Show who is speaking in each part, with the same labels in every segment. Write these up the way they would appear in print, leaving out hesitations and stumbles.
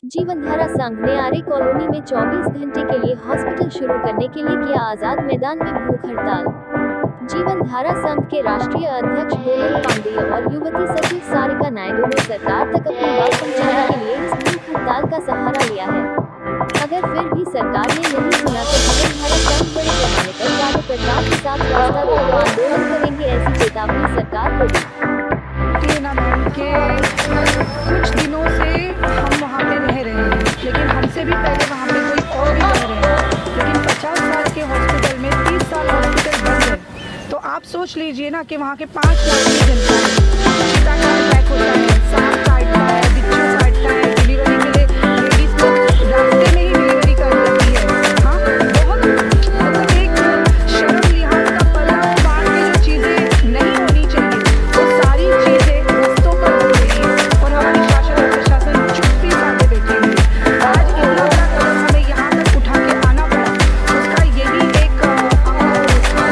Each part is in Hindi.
Speaker 1: जीवनधारा संघ ने आरे कॉलोनी में 24 घंटे के लिए हॉस्पिटल शुरू करने के लिए किया आजाद मैदान में भूख हड़ताल। जीवनधारा संघ के राष्ट्रीय अध्यक्ष गोविंद पांडेय और युवती सचिव सारिका नायडू ने सरकार तक अपनी बात पहुंचाने के लिए इस भूख हड़ताल का सहारा लिया है। अगर फिर भी सरकार ने नहीं सुना तो जीवनधारा संघ बड़े पैमाने पर कार्यकर्ताओं के साथ रास्ता रोको आंदोलन करेंगे, ऐसी चेतावनी सरकार को दी।
Speaker 2: कुछ दिनों से हम वहाँ पे रह रहे हैं, लेकिन हमसे भी पहले वहाँ पे कोई और भी रह रहे हैं, लेकिन 50 साल के हॉस्पिटल में 30 साल हॉस्पिटल बंद है। तो आप सोच लीजिए ना कि वहाँ के 5 लाख की जनता है, चिता का अटैक होता है, सांप काटता है, बिच्छू काटता है, डिलीवरी के लिए लेडीज को रास्ते में ही डिलीवरी कर देती है। हाँ, बहुत मतलब एक शर्म लिहाज का पर्दा बाहर में जो चीज़ें नहीं होनी चाहिए वो सारी चीज़ें रस्तों पर हो रही है और हमारी शासन और प्रशासन चुप्पी साधे बैठे हैं। आज इतना बड़ा कदम हमें यहाँ तक उठा के आना पड़ा, उसका यही एक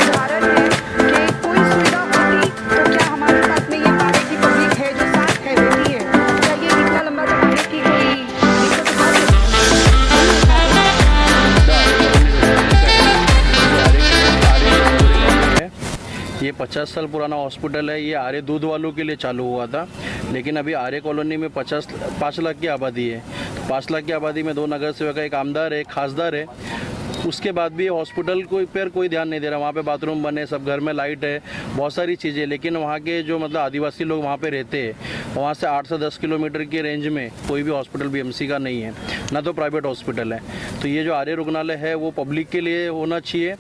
Speaker 2: उदाहरण है कि कोई सुविधा होती तो क्या हमारे साथ में ये आगे की पब्लिक है जो साथ है बैठी है, क्या ये इतना लंबा जमाने की कोई दिक्कत उठा
Speaker 3: ये 50 साल पुराना हॉस्पिटल है। ये आरे दूध वालों के लिए चालू हुआ था, लेकिन अभी आरे कॉलोनी में 5 लाख की आबादी है। 5 लाख की आबादी में 2 नगर सेवक है, एक आमदार है, एक खासदार है। उसके बाद भी हॉस्पिटल पर कोई ध्यान नहीं दे रहा। वहाँ पे बाथरूम बने, सब घर में लाइट है, बहुत सारी चीज़ें, लेकिन वहाँ के जो मतलब आदिवासी लोग वहाँ पे रहते हैं, वहाँ से 8 से 10 किलोमीटर की रेंज में कोई भी हॉस्पिटल बीएमसी का नहीं है, ना तो प्राइवेट हॉस्पिटल है। तो ये जो आर्य रुग्णालय है वो पब्लिक के लिए होना चाहिए।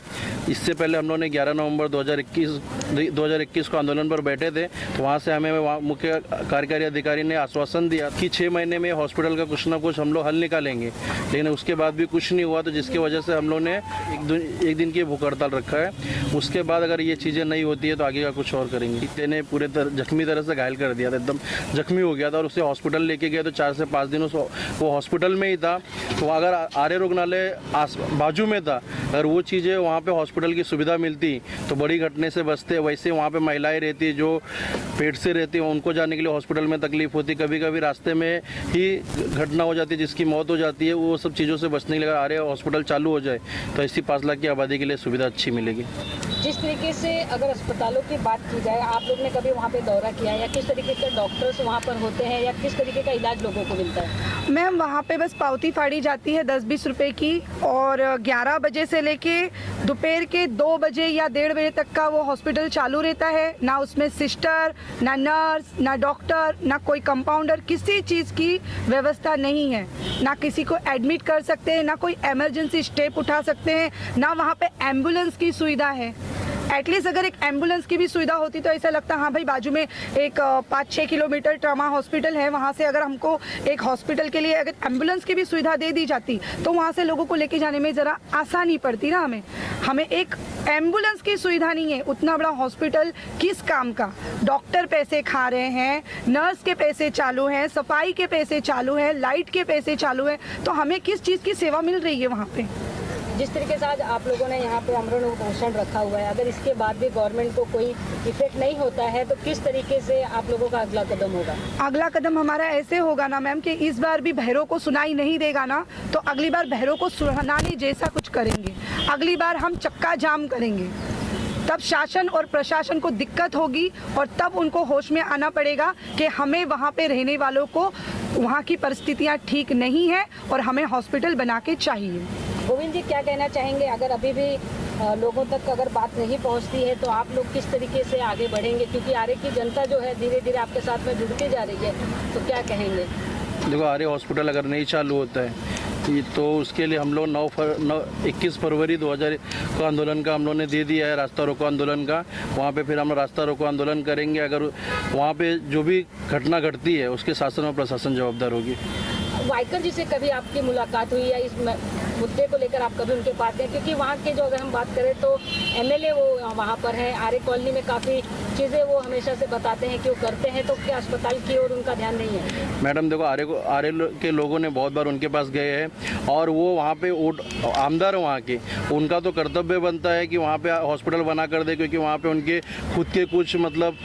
Speaker 3: इससे पहले हम लोगों ने 11 नवंबर 2021 को आंदोलन पर बैठे थे, तो वहाँ से हमें मुख्य कार्यकारी अधिकारी ने आश्वासन दिया कि 6 महीने में हॉस्पिटल का कुछ ना कुछ हम लोग हल निकालेंगे, लेकिन उसके बाद भी कुछ नहीं हुआ। तो जिसकी वजह से हम लोग ने एक दिन की भूख हड़ताल रखा है। उसके बाद अगर ये चीज़ें नहीं होती है तो आगे का कुछ और करेंगे। इतने पूरे जख्मी तरह से घायल कर दिया था, एकदम जख्मी हो गया था और उसे हॉस्पिटल लेके गए तो 4 से 5 दिनों से वो हॉस्पिटल में ही था। तो अगर आर्य रुग्णालय बाजू में था, अगर वो चीज़ें वहाँ पे हॉस्पिटल की सुविधा मिलती तो बड़ी घटने से बचते। वैसे वहाँ पे महिलाएं रहती जो पेट से रहती हैं, उनको जाने के लिए हॉस्पिटल में तकलीफ होती, कभी कभी रास्ते में ही घटना हो जाती है जिसकी मौत हो जाती है। वो सब चीज़ों से बचने के लिए आर्य हॉस्पिटल चालू हो जाए तो ऐसी 5 लाख की आबादी के लिए सुविधा अच्छी मिलेगी।
Speaker 4: जिस तरीके से अगर अस्पतालों की बात की जाए, आप लोग ने कभी वहाँ पे दौरा किया या किस तरीके के डॉक्टर्स वहाँ पर होते हैं या किस तरीके का इलाज लोगों को मिलता है?
Speaker 2: मैम, वहाँ पे बस पावती फाड़ी जाती है 10-20 रुपए की, और 11 बजे से लेके दोपहर के 2 बजे या 1:30 बजे तक का वो हॉस्पिटल चालू रहता है। ना उसमें सिस्टर, ना नर्स, ना डॉक्टर, ना कोई कंपाउंडर, किसी चीज़ की व्यवस्था नहीं है। ना किसी को एडमिट कर सकते हैं, ना कोई इमरजेंसी स्टेप उठा सकते हैं, ना वहाँ पे एम्बुलेंस की सुविधा है। एटलीस्ट अगर एक एम्बुलेंस की भी सुविधा होती तो ऐसा लगता हाँ भाई बाजू में एक 5-6 किलोमीटर ट्रामा हॉस्पिटल है, वहाँ से अगर हमको एक हॉस्पिटल के लिए अगर एम्बुलेंस की भी सुविधा दे दी जाती तो वहाँ से लोगों को लेके जाने में ज़रा आसानी पड़ती ना। हमें एक एम्बुलेंस की सुविधा नहीं है। उतना बड़ा हॉस्पिटल किस काम का? डॉक्टर पैसे खा रहे हैं, नर्स के पैसे चालू हैं, सफाई के पैसे चालू हैं, लाइट के पैसे चालू हैं, तो हमें किस चीज़ की सेवा मिल रही है वहाँ पे?
Speaker 4: जिस तरीके से आज आप लोगों ने यहाँ पे अमरण उपोषण रखा हुआ है, अगर इसके बाद भी गवर्नमेंट को कोई इफेक्ट नहीं होता है तो किस तरीके से आप लोगों का अगला कदम होगा?
Speaker 2: अगला कदम हमारा ऐसे होगा ना मैम कि इस बार भी बहरों को सुनाई नहीं देगा ना, तो अगली बार बहरों को सुनाने जैसा कुछ करेंगे। अगली बार हम चक्का जाम करेंगे, तब शासन और प्रशासन को दिक्कत होगी और तब उनको होश में आना पड़ेगा कि हमें वहाँ पे रहने वालों को वहाँ की परिस्थितियाँ ठीक नहीं है और हमें हॉस्पिटल बना के चाहिए।
Speaker 4: गोविंद जी, क्या कहना चाहेंगे? अगर अभी भी लोगों तक अगर बात नहीं पहुंचती है तो आप लोग किस तरीके से आगे बढ़ेंगे? क्योंकि आर्य की जनता जो है धीरे धीरे आपके साथ में जुड़ती जा रही है, तो क्या कहेंगे?
Speaker 3: देखो, आर्य हॉस्पिटल अगर नहीं चालू होता है तो उसके लिए हम लोग 21 फरवरी 2000 को आंदोलन का हम लोगों ने दे दिया है, रास्ता रोको आंदोलन का। वहाँ पे फिर हम रास्ता रोको आंदोलन करेंगे। अगर वहाँ पे जो भी घटना घटती है उसके शासन और प्रशासन जवाबदार होगी।
Speaker 4: वाइकर जी से कभी आपकी मुलाकात हुई या इस मुद्दे को लेकर आप कभी उनके पास गए? क्योंकि वहाँ के जो अगर हम बात करें तो एमएलए वो वहाँ पर हैं, आर्य कॉलोनी में काफ़ी चीज़ें वो हमेशा से बताते हैं कि वो करते हैं, तो क्या अस्पताल की ओर उनका ध्यान नहीं है?
Speaker 3: मैडम देखो, आर्य के लोगों ने बहुत बार उनके पास गए हैं और वो वहाँ पे आमदार है वहाँ के, उनका तो कर्तव्य बनता है कि वहाँ पे हॉस्पिटल बना कर दे, क्योंकि वहाँ पे उनके खुद के कुछ मतलब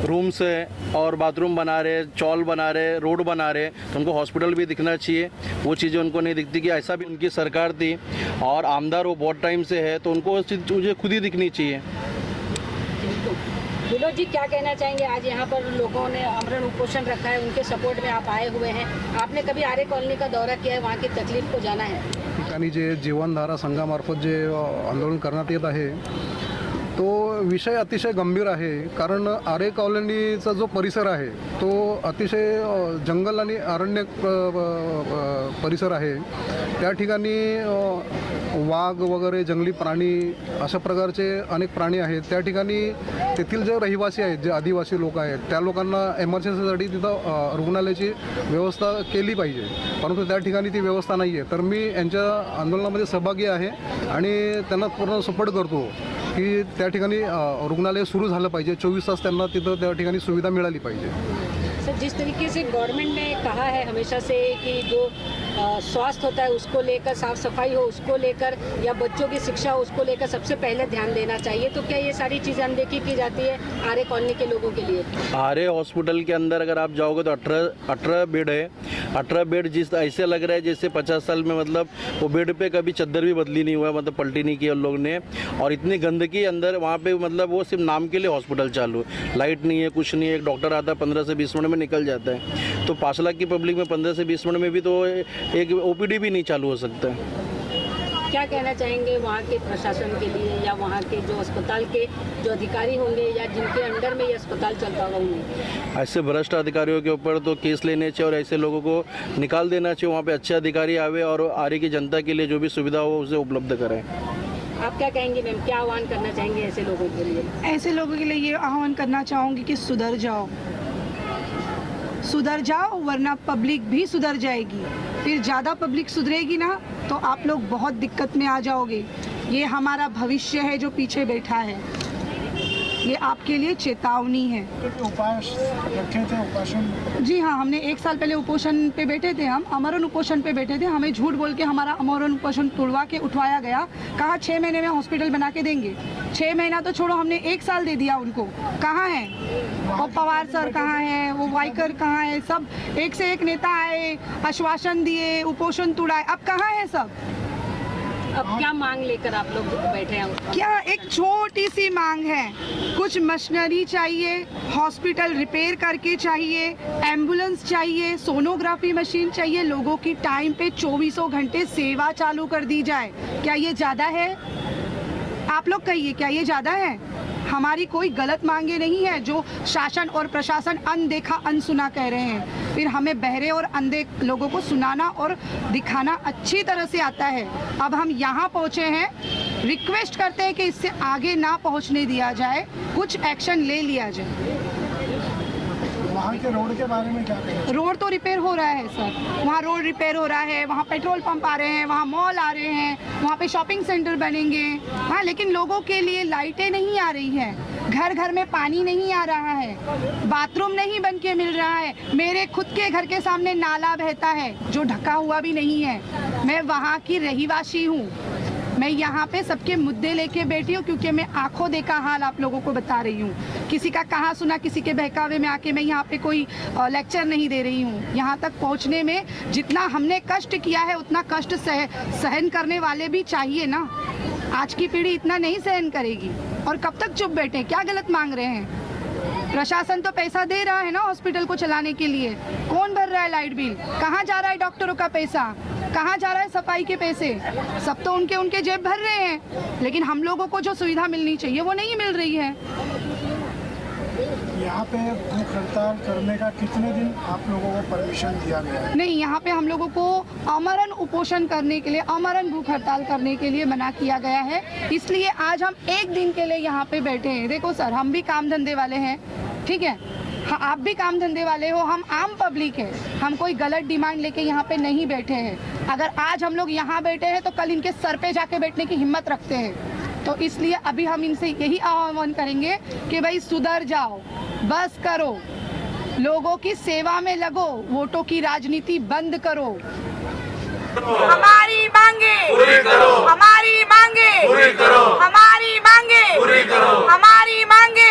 Speaker 3: रूम्स है और बाथरूम बना रहे, चौल बना रहे, रोड बना रहे, तो उनको हॉस्पिटल भी दिखना चाहिए। वो चीज़ें उनको नहीं दिखती कि ऐसा भी उनकी सरकार थी और आमदार वो बहुत टाइम से है, तो उनको उस चीज़ खुद ही दिखनी चाहिए।
Speaker 4: विनोद जी, क्या कहना चाहेंगे? आज यहाँ पर लोगों ने आमरण उपोषण रखा है, उनके सपोर्ट में आप आए हुए हैं। आपने कभी आर्य कॉलोनी का दौरा किया है, वहाँ की तकलीफ को जाना है?
Speaker 5: ठिकाणी जे जीवनधारा संघामार्फत जे आंदोलन करण्यात येत आहे तो विषय अतिशय गंभीर आहे, कारण आरे कॉलनीचा जो परिसर आहे तो अतिशय जंगल आणि अरण्य परिसर आहे। त्या ठिकाणी वाघ वगैरे जंगली प्राणी अशा प्रकारचे अनेक प्राणी आहेत। त्या ठिकाणी तेथील जे रहिवासी आहेत, जे आदिवासी लोक आहेत, त्या लोकांना एमर्जन्सीसाठी तिथं रुग्णालयाची व्यवस्था केली पाहिजे, परंतु त्या ठिकाणी ती व्यवस्था नाही आहे। तर मी यांच्या आंदोलनामध्ये सहभागी आहे आणि त्यांना पूर्ण सपोर्ट करतो की त्या ठिकाणी रुग्णालय सुरू झालं पाहिजे, 24 तास त्यांना तिथं त्या ठिकाणी सुविधा मिळाली पाहिजे।
Speaker 4: सर, जिस तरीके से गवर्नमेंट ने कहा है हमेशा से कि जो स्वास्थ्य होता है उसको लेकर, साफ सफाई हो उसको लेकर, या बच्चों की शिक्षा हो उसको लेकर सबसे पहले ध्यान देना चाहिए, तो क्या ये सारी चीज़ें अनदेखी की जाती है आर्य कॉलोनी के लोगों के लिए?
Speaker 3: आर्य हॉस्पिटल के अंदर अगर आप जाओगे तो 18 बेड है। 18 बेड जिस ऐसे लग रहा है जैसे 50 साल में, मतलब वो बेड पे कभी चद्दर भी बदली नहीं हुआ, मतलब पलटी नहीं की उन लोग ने, और इतनी गंदगी अंदर वहाँ पे, मतलब वो सिर्फ नाम के लिए हॉस्पिटल चालू, लाइट नहीं है, कुछ नहीं है। एक डॉक्टर आता है 15 से 20 मिनट में निकल जाता है, तो 5 लाख की पब्लिक में 15 से 20 मिनट में भी तो एक ओपीडी भी नहीं चालू हो सकता है।
Speaker 4: क्या कहना चाहेंगे वहाँ के प्रशासन के लिए, या वहाँ के जो अस्पताल के जो अधिकारी होंगे या जिनके अंडर में ये अस्पताल चलता होगा उन्हें?
Speaker 3: ऐसे भ्रष्ट अधिकारियों के ऊपर तो केस लेने चाहिए और ऐसे लोगों को निकाल देना चाहिए। वहाँ पे अच्छे अधिकारी आवे और आर्य की जनता के लिए जो भी सुविधा हो उसे उपलब्ध करें।
Speaker 4: आप क्या कहेंगे मैम, क्या आह्वान करना चाहेंगे ऐसे लोगों के लिए?
Speaker 2: ऐसे लोगों के लिए ये आह्वान करना चाहूँगी कि सुधर जाओ, सुधर जाओ, वरना पब्लिक भी सुधर जाएगी। फिर ज़्यादा पब्लिक सुधरेगी ना तो आप लोग बहुत दिक्कत में आ जाओगे। ये हमारा भविष्य है जो पीछे बैठा है, ये आपके लिए चेतावनी है।
Speaker 6: उपवास रखे थे, उपोषण?
Speaker 2: जी हाँ, हमने 1 साल पहले उपोषण पे बैठे थे, हम आमरण उपोषण पे बैठे थे। हमें झूठ बोल के हमारा आमरण उपोषण तोड़वा के उठवाया गया। कहा 6 महीने में हॉस्पिटल बना के देंगे। 6 महीना तो छोड़ो, हमने 1 साल दे दिया उनको। कहाँ है वो पवार सर, कहाँ है वो वाइकर, कहाँ है? सब एक से एक नेता आए, आश्वासन दिए, उपोषण तोड़ाए, अब कहाँ है सब?
Speaker 4: अब क्या मांग लेकर आप लोग बैठे हैं?
Speaker 2: क्या एक छोटी सी मांग है, कुछ मशीनरी चाहिए, हॉस्पिटल रिपेयर करके चाहिए, एम्बुलेंस चाहिए, सोनोग्राफी मशीन चाहिए, लोगों की टाइम पे 24 घंटे सेवा चालू कर दी जाए। क्या ये ज़्यादा है? आप लोग कहिए, क्या ये ज़्यादा है? हमारी कोई गलत मांगे नहीं है जो शासन और प्रशासन अनदेखा अनसुना कह रहे हैं। फिर हमें बहरे और अंधे लोगों को सुनाना और दिखाना अच्छी तरह से आता है। अब हम यहाँ पहुँचे हैं, रिक्वेस्ट करते हैं कि इससे आगे ना पहुँचने दिया जाए, कुछ एक्शन ले लिया जाए।
Speaker 6: वहाँ के रोड के बारे में क्या कहें?
Speaker 2: रोड तो रिपेयर हो रहा है सर, वहाँ रोड रिपेयर हो रहा है, वहाँ पेट्रोल पंप आ रहे हैं, वहाँ मॉल आ रहे हैं, वहाँ पे शॉपिंग सेंटर बनेंगे। हाँ, लेकिन लोगों के लिए लाइटें नहीं आ रही हैं, घर घर में पानी नहीं आ रहा है, बाथरूम नहीं बन के मिल रहा है। मेरे खुद के घर के सामने नाला बहता है जो ढका हुआ भी नहीं है। मैं वहाँ की रहीवासी हूँ, मैं यहाँ पे सबके मुद्दे लेके बैठी हूँ क्योंकि मैं आंखों देखा हाल आप लोगों को बता रही हूँ। किसी का कहाँ सुना, किसी के बहकावे में आके मैं यहाँ पे कोई लेक्चर नहीं दे रही हूँ। यहाँ तक पहुँचने में जितना हमने कष्ट किया है उतना कष्ट सहन करने वाले भी चाहिए ना। आज की पीढ़ी इतना नहीं सहन करेगी। और कब तक चुप बैठे? क्या गलत मांग रहे हैं? प्रशासन तो पैसा दे रहा है ना हॉस्पिटल को चलाने के लिए। कौन भर रहा है लाइट बिल? कहाँ जा रहा है डॉक्टरों का पैसा? कहाँ जा रहा है सफाई के पैसे? सब तो उनके जेब भर रहे हैं, लेकिन हम लोगों को जो सुविधा मिलनी चाहिए वो नहीं मिल रही है।
Speaker 6: यहाँ पे भूख हड़ताल करने का कितने दिन आप लोगों को परमिशन दिया गया है?
Speaker 2: नहीं, यहाँ पे हम लोगों को आमरण उपोषण करने के लिए, आमरण भूख हड़ताल करने के लिए मना किया गया है। इसलिए आज हम 1 दिन के लिए यहाँ पे बैठे हैं। देखो सर, हम भी काम धंधे वाले हैं, ठीक है? हाँ, आप भी काम धंधे वाले हो, हम आम पब्लिक है। हम कोई गलत डिमांड लेके यहाँ पे नहीं बैठे हैं। अगर आज हम लोग यहाँ बैठे हैं तो कल इनके सर पे जाके बैठने की हिम्मत रखते हैं। तो इसलिए अभी हम इनसे यही आह्वान करेंगे कि भाई सुधर जाओ, बस करो, लोगों की सेवा में लगो, वोटों की राजनीति बंद करो।
Speaker 7: हमारी मांगे पूरी करो, हमारी मांगे पूरी करो, हमारी मांगे पूरी करो, हमारी मांगे